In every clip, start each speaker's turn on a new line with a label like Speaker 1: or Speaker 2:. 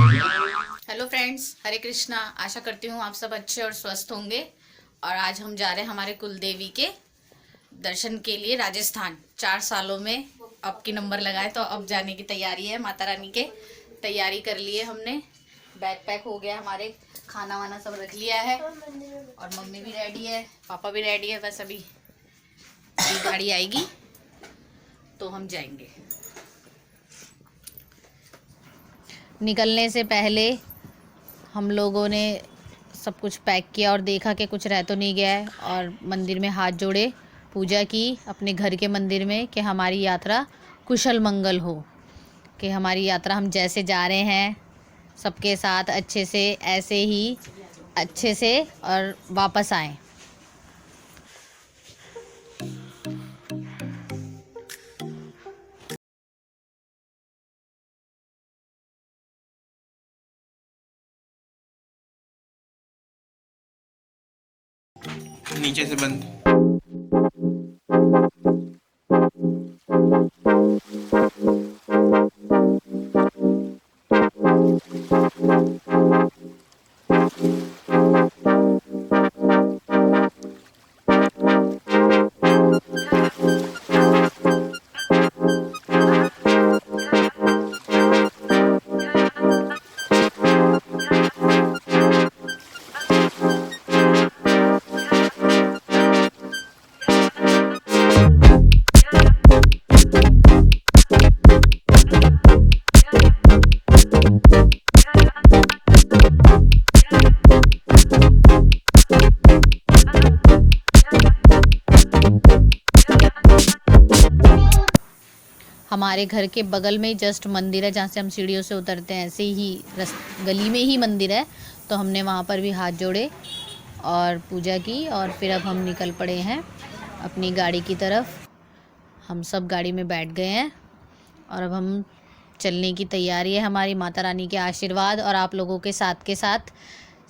Speaker 1: Hello friends, हरे कृष्णा। आशा करती हूँ आप सब अच्छे और स्वस्थ होंगे। और आज हम जा रहे हैं हमारे कुल देवी के दर्शन के लिए राजस्थान। 4 सालों में अब की नंबर लगाए तो अब जाने की तैयारी है। माता रानी के तैयारी कर लिए हमने, बैग पैक हो गया हमारे, खाना वाना सब रख लिया है और मम्मी भी रेडी है, पापा भी रेडी है। बस अभी गाड़ी आएगी तो हम जाएंगे। निकलने से पहले हम लोगों ने सब कुछ पैक किया और देखा कि कुछ रह तो नहीं गया है, और मंदिर में हाथ जोड़े पूजा की अपने घर के मंदिर में कि हमारी यात्रा कुशल मंगल हो, कि हमारी यात्रा हम जैसे जा रहे हैं सबके साथ अच्छे से, ऐसे ही अच्छे से और वापस आएं।
Speaker 2: नीचे से बंद।
Speaker 1: हमारे घर के बगल में ही जस्ट मंदिर है, जहाँ से हम सीढ़ियों से उतरते हैं ऐसे ही गली में ही मंदिर है। तो हमने वहाँ पर भी हाथ जोड़े और पूजा की, और फिर अब हम निकल पड़े हैं अपनी गाड़ी की तरफ। हम सब गाड़ी में बैठ गए हैं और अब हम चलने की तैयारी है। हमारी माता रानी के आशीर्वाद और आप लोगों के साथ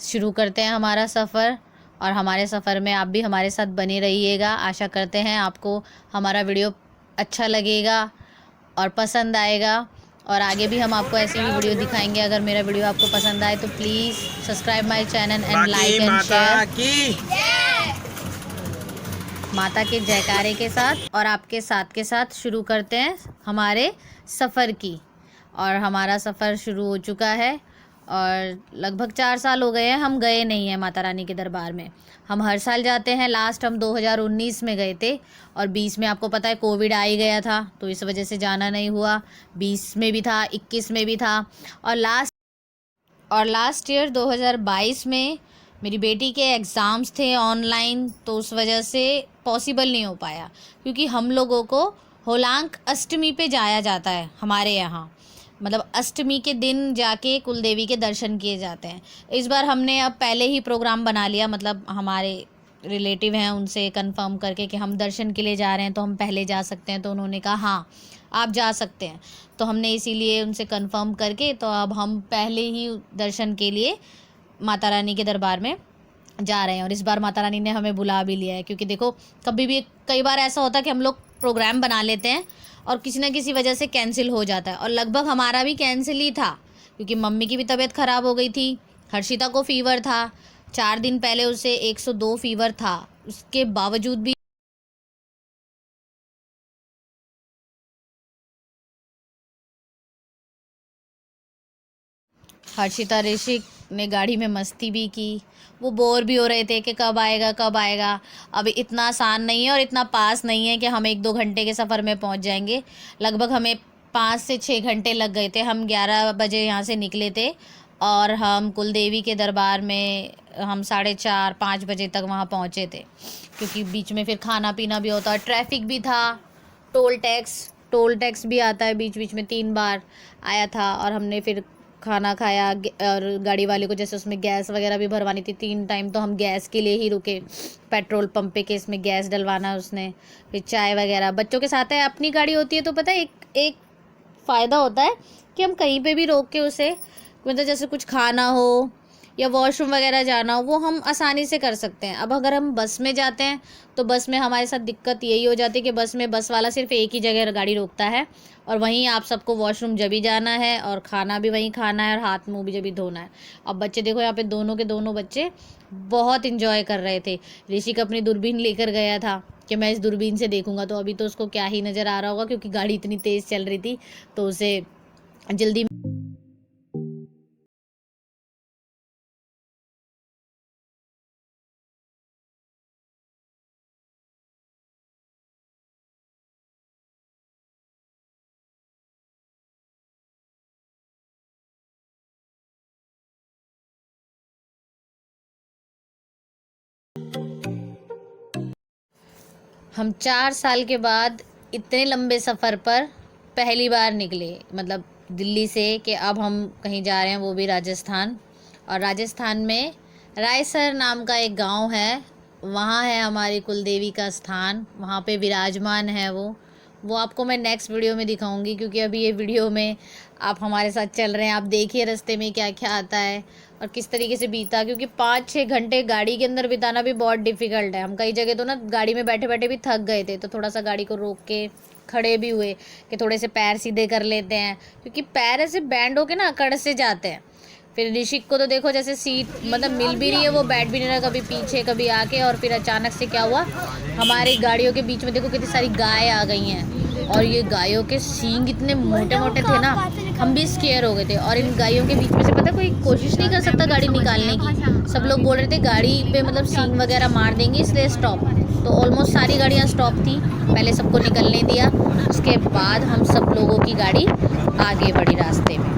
Speaker 1: शुरू करते हैं हमारा सफ़र। और हमारे सफ़र में आप भी हमारे साथ बने रहिएगा। आशा करते हैं आपको हमारा वीडियो अच्छा लगेगा और पसंद आएगा, और आगे भी हम आपको ऐसी ही वीडियो दिखाएंगे। अगर मेरा वीडियो आपको पसंद आए तो please subscribe my channel and like and share. माता के जयकारे के साथ और आपके साथ के साथ शुरू करते हैं हमारे सफ़र की। और हमारा सफ़र शुरू हो चुका है और लगभग 4 साल हो गए हैं हम गए नहीं हैं माता रानी के दरबार में। हम हर साल जाते हैं। लास्ट हम 2019 में गए थे और 20 में आपको पता है कोविड आ ही गया था, तो इस वजह से जाना नहीं हुआ। 20 में भी था, 21 में भी था, और लास्ट ईयर 2022 में मेरी बेटी के एग्ज़ाम्स थे ऑनलाइन, तो उस वजह से पॉसिबल नहीं हो पाया। क्योंकि हम लोगों को होलांक अष्टमी पे जाया जाता है हमारे यहाँ, मतलब अष्टमी के दिन जाके कुल देवी के दर्शन किए जाते हैं। इस बार हमने अब पहले ही प्रोग्राम बना लिया, मतलब हमारे रिलेटिव हैं उनसे कंफर्म करके कि हम दर्शन के लिए जा रहे हैं तो हम पहले जा सकते हैं। तो उन्होंने कहा हाँ आप जा सकते हैं, तो हमने इसीलिए उनसे कंफर्म करके तो अब हम पहले ही दर्शन के लिए माता रानी के दरबार में जा रहे हैं। और इस बार माता रानी ने हमें बुला भी लिया है, क्योंकि देखो कई बार ऐसा होता है कि हम लोग प्रोग्राम बना लेते हैं और किसी न किसी वजह से कैंसिल हो जाता है, और लगभग हमारा भी कैंसिल ही था। क्योंकि मम्मी की भी तबीयत ख़राब हो गई थी, हर्षिता को फ़ीवर था, 4 दिन पहले उसे 102 फ़ीवर था, उसके बावजूद भी हर्षिता ऋषिक ने गाड़ी में मस्ती भी की। वो बोर भी हो रहे थे कि कब आएगा कब आएगा। अब इतना आसान नहीं है और इतना पास नहीं है कि हम 1-2 घंटे के सफ़र में पहुंच जाएंगे। लगभग हमें 5 से 6 घंटे लग गए थे। हम 11 बजे यहाँ से निकले थे और हम कुल देवी के दरबार में हम 4:30-5 बजे तक वहाँ पहुँचे थे। क्योंकि बीच में फिर खाना पीना भी होता है, ट्रैफिक भी था, टोल टैक्स भी आता है बीच बीच में, 3 बार आया था। और हमने फिर खाना खाया और गाड़ी वाले को जैसे उसमें गैस वगैरह भी भरवानी थी, 3 टाइम तो हम गैस के लिए ही रुके पेट्रोल पंप पे कि इसमें गैस डलवाना उसने। फिर चाय वगैरह बच्चों के साथ है, अपनी गाड़ी होती है तो पता है एक फ़ायदा होता है कि हम कहीं पे भी रोक के उसे, मतलब जैसे कुछ खाना हो या वॉशरूम वगैरह जाना हो वो हम आसानी से कर सकते हैं। अब अगर हम बस में जाते हैं तो बस में हमारे साथ दिक्कत यही हो जाती है कि बस में बस वाला सिर्फ एक ही जगह गाड़ी रोकता है और वहीं आप सबको वॉशरूम जब भी जाना है और खाना भी वहीं खाना है और हाथ मुँह भी जब भी धोना है। अब बच्चे देखो यहाँ पे दोनों के दोनों बच्चे बहुत इंजॉय कर रहे थे। ऋषिक अपनी दूरबीन लेकर गया था कि मैं इस दूरबीन से देखूंगा, तो अभी तो उसको क्या ही नज़र आ रहा होगा क्योंकि गाड़ी इतनी तेज़ चल रही थी तो उसे जल्दी। हम 4 साल के बाद इतने लंबे सफ़र पर पहली बार निकले, मतलब दिल्ली से, कि अब हम कहीं जा रहे हैं, वो भी राजस्थान। और राजस्थान में रायसर नाम का एक गांव है, वहाँ है हमारी कुलदेवी का स्थान, वहाँ पे विराजमान है वो आपको मैं नेक्स्ट वीडियो में दिखाऊंगी क्योंकि अभी ये वीडियो में आप हमारे साथ चल रहे हैं। आप देखिए रास्ते में क्या क्या आता है और किस तरीके से बीता, क्योंकि 5-6 घंटे गाड़ी के अंदर बिताना भी बहुत डिफ़िकल्ट है। हम कई जगह तो ना गाड़ी में बैठे बैठे भी थक गए थे, तो थोड़ा सा गाड़ी को रोक के खड़े भी हुए कि थोड़े से पैर सीधे कर लेते हैं, क्योंकि पैर ऐसे बैंड होके ना अकड़ से जाते हैं। फिर ऋषिक को तो देखो जैसे सीट मतलब मिल भी रही है, वो बैठ भी नहीं रहा, कभी पीछे कभी आके। और फिर अचानक से क्या हुआ, हमारी गाड़ियों के बीच में देखो कितनी सारी गाय आ गई हैं और ये गायों के सींग इतने मोटे मोटे थे ना, हम भी स्केयर हो गए थे। और इन गायों के बीच में से पता कोई कोशिश नहीं कर सकता गाड़ी निकालने की, सब लोग बोल रहे थे गाड़ी पे मतलब सींग वगैरह मार देंगे इसलिए स्टॉप। तो ऑलमोस्ट सारी गाड़ियाँ स्टॉप थी, पहले सबको निकलने दिया, उसके बाद हम सब लोगों की गाड़ी आगे बढ़ी रास्ते में।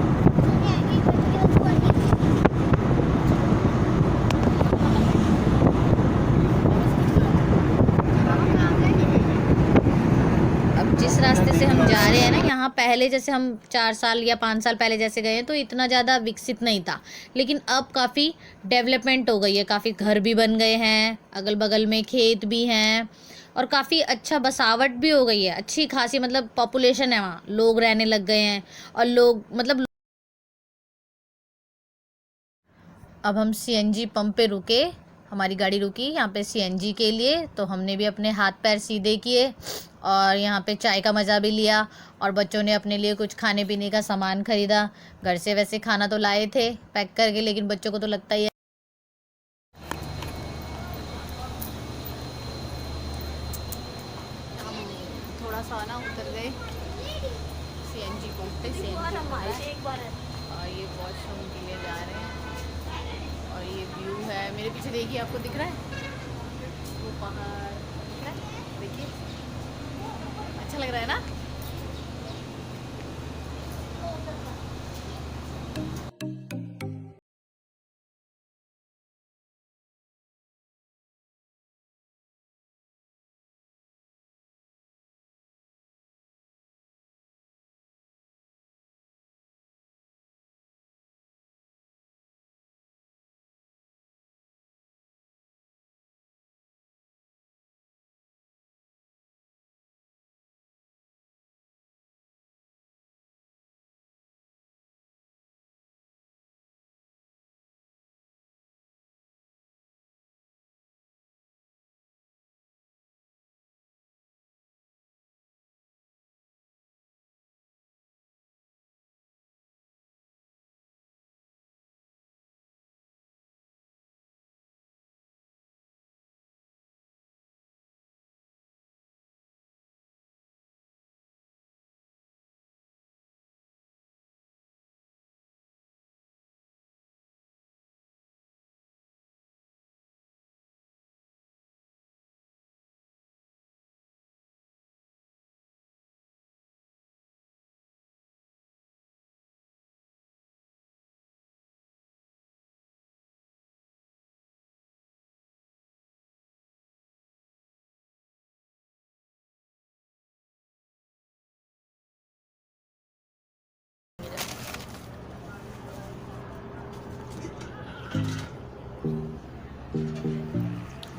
Speaker 1: जिस रास्ते से हम जा रहे हैं ना, यहाँ पहले जैसे हम 4 साल या 5 साल पहले जैसे गए हैं तो इतना ज़्यादा विकसित नहीं था, लेकिन अब काफ़ी डेवलपमेंट हो गई है, काफ़ी घर भी बन गए हैं, अगल बगल में खेत भी हैं और काफ़ी अच्छा बसावट भी हो गई है, अच्छी खासी मतलब पॉपुलेशन है, वहाँ लोग रहने लग गए हैं और लोग मतलब। अब हम सीएनजी पंप पे रुके, हमारी गाड़ी रुकी यहाँ पे सीएनजी के लिए, तो हमने भी अपने हाथ पैर सीधे किए और यहाँ पे चाय का मज़ा भी लिया और बच्चों ने अपने लिए कुछ खाने पीने का सामान ख़रीदा। घर से वैसे खाना तो लाए थे पैक करके, लेकिन बच्चों को तो लगता ही है। हम थोड़ा सा ना उतर गए सीएनजी पंप पे, और ये वॉशरूम के लिए जा रहे हैं। और ये व्यू है मेरे पीछे, देखिए आपको दिख रहा है वो पहाड़ दिख रहा है, देखिए अच्छा लग रहा है ना।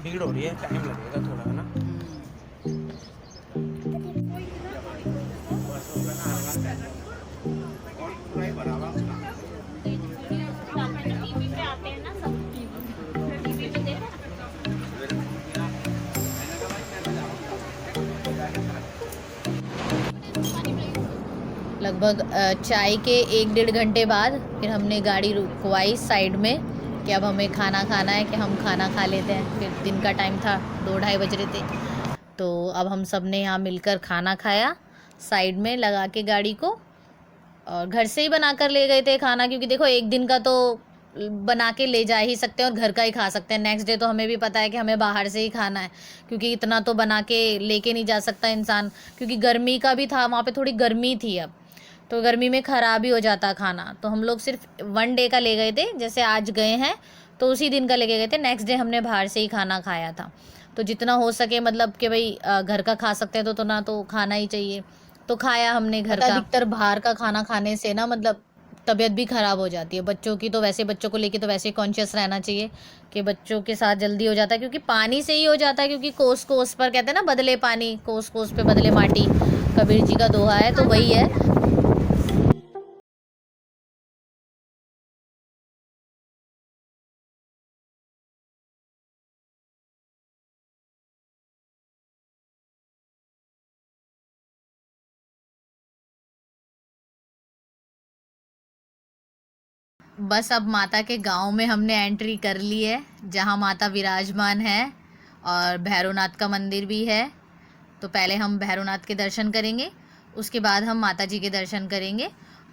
Speaker 2: भीड़ हो रही है, टाइम लगेगा थोड़ा, है ना।
Speaker 1: लगभग चाय के 1-1.5 घंटे बाद फिर हमने गाड़ी रुकवाई साइड में कि अब हमें खाना खाना है, कि हम खाना खा लेते हैं। फिर दिन का टाइम था, 2-2:30 बज रहे थे, तो अब हम सब ने यहाँ मिलकर खाना खाया साइड में लगा के गाड़ी को। और घर से ही बना कर ले गए थे खाना, क्योंकि देखो एक दिन का तो बना के ले जा ही सकते हैं और घर का ही खा सकते हैं। नेक्स्ट डे तो हमें भी पता है कि हमें बाहर से ही खाना है, क्योंकि इतना तो बना के लेके नहीं जा सकता इंसान, क्योंकि गर्मी का भी था वहाँ पे, थोड़ी गर्मी थी अब, तो गर्मी में ख़राब ही हो जाता खाना। तो हम लोग सिर्फ 1 डे का ले गए थे, जैसे आज गए हैं तो उसी दिन का लेके गए थे। नेक्स्ट डे हमने बाहर से ही खाना खाया था। तो जितना हो सके मतलब कि भाई घर का खा सकते हैं तो ना तो खाना ही चाहिए, तो खाया हमने घर का। अधिकतर बाहर का खाना खाने से ना मतलब तबीयत भी ख़राब हो जाती है बच्चों की। तो वैसे बच्चों को लेके तो वैसे कॉन्शियस रहना चाहिए कि बच्चों के साथ जल्दी हो जाता है, क्योंकि पानी से ही हो जाता है। क्योंकि कोस कोस पर कहते हैं ना, बदले पानी कोस कोस पे बदले माटी, कबीर जी का दोहा है, तो वही है। बस अब माता के गांव में हमने एंट्री कर ली है, जहां माता विराजमान है और भैरवनाथ का मंदिर भी है। तो पहले हम भैरवनाथ के दर्शन करेंगे, उसके बाद हम माता जी के दर्शन करेंगे।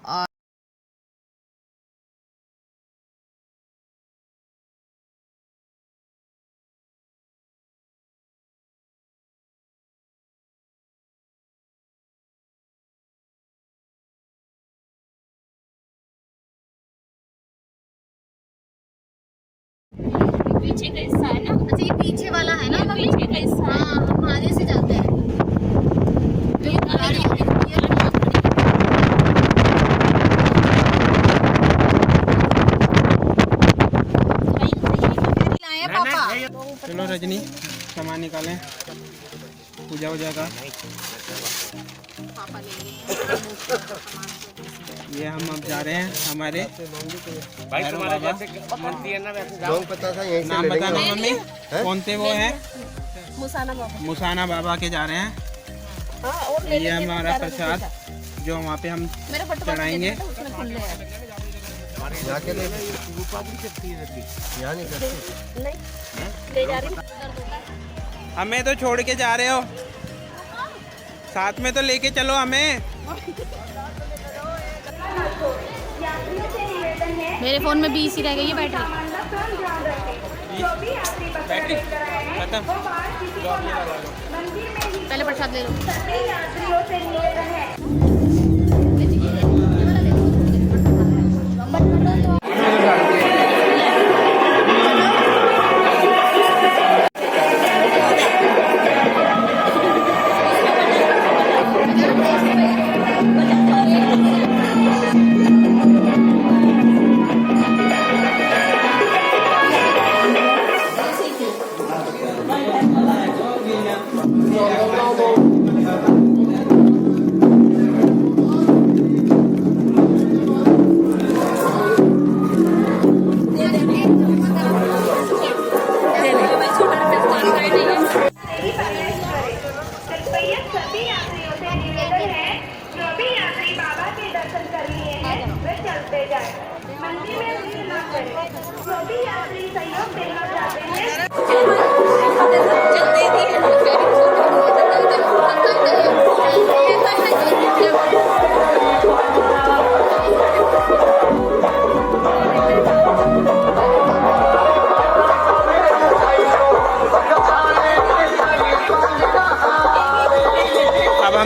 Speaker 1: और
Speaker 3: पीछे का हिस्सा है ना।
Speaker 1: अच्छा ये पीछे वाला है ना,
Speaker 3: पीछे का हिस्सा है।
Speaker 1: हाँ हम आगे से जाते हैं।
Speaker 3: ये गाड़ी
Speaker 2: चलो रजनी, सामान निकालें, पूजा वूजा का। ये हम अब जा रहे हैं हमारे भैरव बाबा। नाम बताना मम्मी, कौन थे वो हैं? मुसाना बाबा के जा रहे हैं। ये हमारा प्रसाद जो वहाँ पे हम चढ़ाएंगे। हमें तो छोड़ के जा रहे हो, साथ में तो लेके चलो हमें।
Speaker 1: मेरे फ़ोन में 20 ही रह गई है बैटरी।
Speaker 2: बैटरी खत्म।
Speaker 1: पहले प्रसाद ले लो।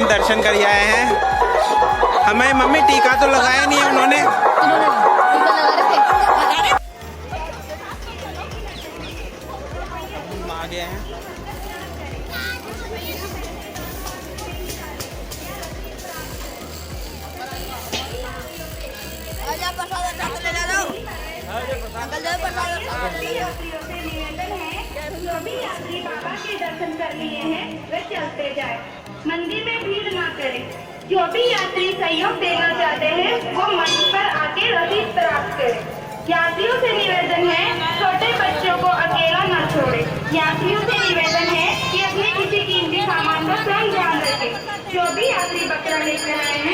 Speaker 2: दर्शन कर आए हैं। हमें मम्मी टीका तो लगाया नहीं है उन्होंने। आ गए हैं।
Speaker 4: जो भी यात्री बाबा के दर्शन कर लिए हैं वे चलते जाए, मंदिर में भीड़ ना करें। जो भी यात्री सहयोग देना चाहते हैं वो मंच पर आके रसीद प्राप्त करें। यात्रियों से निवेदन है छोटे बच्चों को अकेला न छोड़े। यात्रियों से निवेदन है कि अपने किसी कीमती सामान का स्वयं ध्यान रखें। जो भी यात्री बकरा लेकर आए हैं